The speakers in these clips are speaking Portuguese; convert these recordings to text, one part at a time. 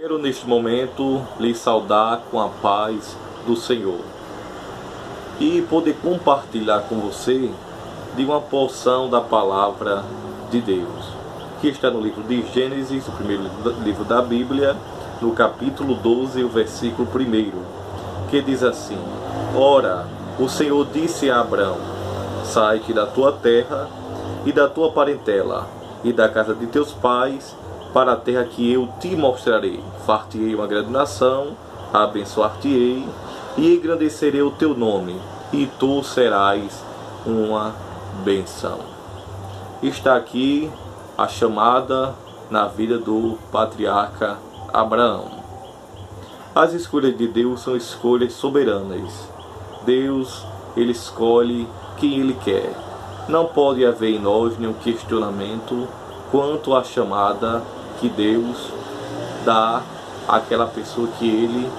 Quero neste momento lhe saudar com a paz do Senhor e poder compartilhar com você de uma porção da palavra de Deus, que está no livro de Gênesis, o primeiro livro da Bíblia, no capítulo 12, o versículo 1, que diz assim: Ora, o Senhor disse a Abrão: Sai-te da tua terra e da tua parentela e da casa de teus pais, para a terra que eu te mostrarei. Far-te-ei uma grande nação, abençoar-te-ei e engrandecerei o teu nome, e tu serás uma bênção. Está aqui a chamada na vida do patriarca Abraão. As escolhas de Deus são escolhas soberanas. Deus, ele escolhe quem ele quer. Não pode haver em nós nenhum questionamento quanto à chamada que Deus dá àquela pessoa que ele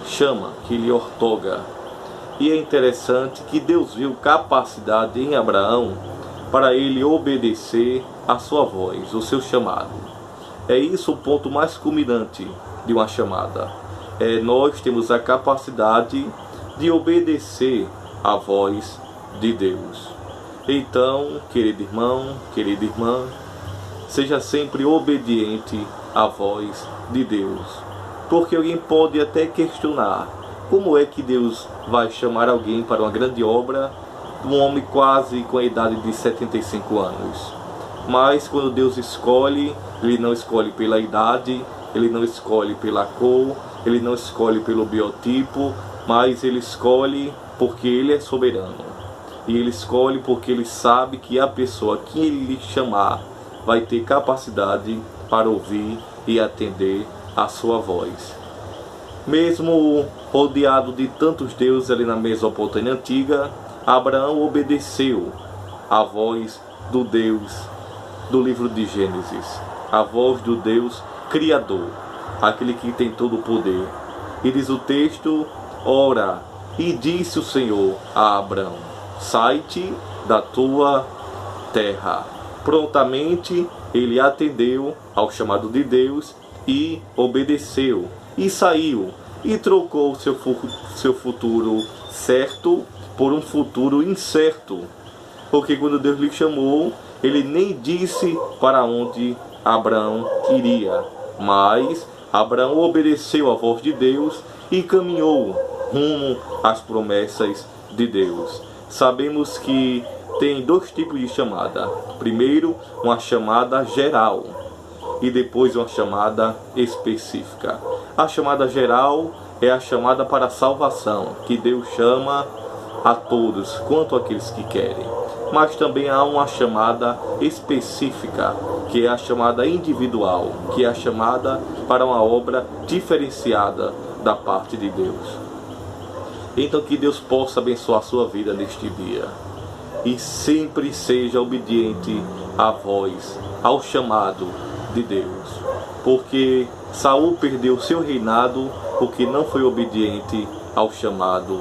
chama, que ele outorga. E é interessante que Deus viu capacidade em Abraão para ele obedecer a sua voz, o seu chamado. É isso o ponto mais culminante de uma chamada. Nós temos a capacidade de obedecer a voz de Deus. Então, querido irmão, querida irmã, seja sempre obediente à voz de Deus. Porque alguém pode até questionar: como é que Deus vai chamar alguém para uma grande obra, um homem quase com a idade de 75 anos? Mas quando Deus escolhe, ele não escolhe pela idade, ele não escolhe pela cor, ele não escolhe pelo biotipo, mas ele escolhe porque ele é soberano. E ele escolhe porque ele sabe que a pessoa que ele lhe chamar vai ter capacidade para ouvir e atender a sua voz. Mesmo rodeado de tantos deuses ali na Mesopotâmia antiga, Abraão obedeceu à voz do Deus do livro de Gênesis, a voz do Deus Criador, aquele que tem todo o poder. E diz o texto: Ora, e disse o Senhor a Abraão: Sai-te da tua terra. Prontamente ele atendeu ao chamado de Deus e obedeceu, e saiu, e trocou seu futuro certo por um futuro incerto. Porque quando Deus lhe chamou, ele nem disse para onde Abraão iria, mas Abraão obedeceu à voz de Deus e caminhou rumo às promessas de Deus. Sabemos que tem dois tipos de chamada. Primeiro, uma chamada geral e depois uma chamada específica. A chamada geral é a chamada para a salvação, que Deus chama a todos, quanto aqueles que querem. Mas também há uma chamada específica, que é a chamada individual, que é a chamada para uma obra diferenciada da parte de Deus. Então que Deus possa abençoar a sua vida neste dia. E sempre seja obediente à voz, ao chamado de Deus. Porque Saul perdeu seu reinado porque não foi obediente ao chamado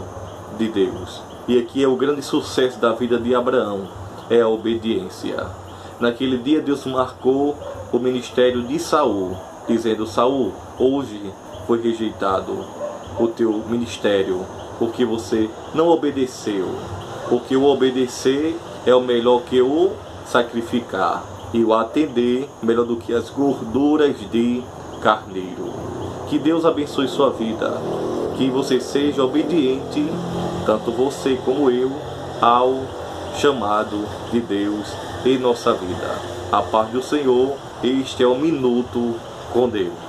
de Deus. E aqui é o grande sucesso da vida de Abraão, é a obediência. Naquele dia Deus marcou o ministério de Saul, dizendo: Saul, hoje foi rejeitado o teu ministério, porque você não obedeceu. Porque o obedecer é o melhor que o sacrificar, e o atender melhor do que as gorduras de carneiro. Que Deus abençoe sua vida, que você seja obediente, tanto você como eu, ao chamado de Deus em nossa vida. A paz do Senhor. Este é o Minuto com Deus.